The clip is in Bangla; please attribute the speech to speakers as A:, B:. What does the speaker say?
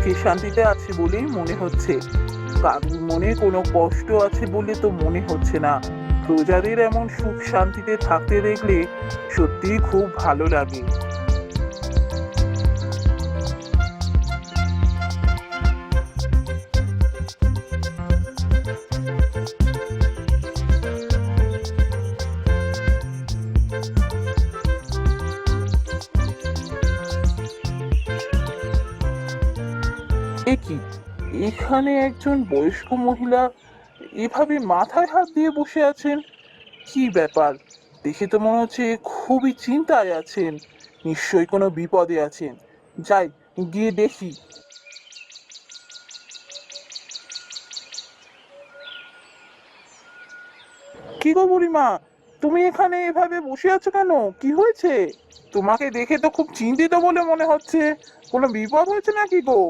A: সুখে শান্তিতে আছে বলেই মনে হচ্ছে। কারুর মনে কোনো কষ্ট আছে বলে তো মনে হচ্ছে না। প্রজাদের এমন সুখ শান্তিতে থাকতে দেখলে সত্যিই খুব ভালো লাগে। এ কি, এখানে একজন বয়স্ক মহিলা এভাবে মাথায় হাত দিয়ে বসে আছেন? কি ব্যাপার? দেখে তো মনে হচ্ছে খুবই চিন্তায় আছেন। নিশ্চয়ই কোনো বিপদে আছেন। যাই, গিয়ে দেখি। কি গো বুড়িমা, তুমি এখানে এভাবে বসে আছো কেন? কি হয়েছে? তোমাকে দেখে তো খুব চিন্তিত বলে মনে হচ্ছে। কোনো বিপদ হয়েছে নাকি গো?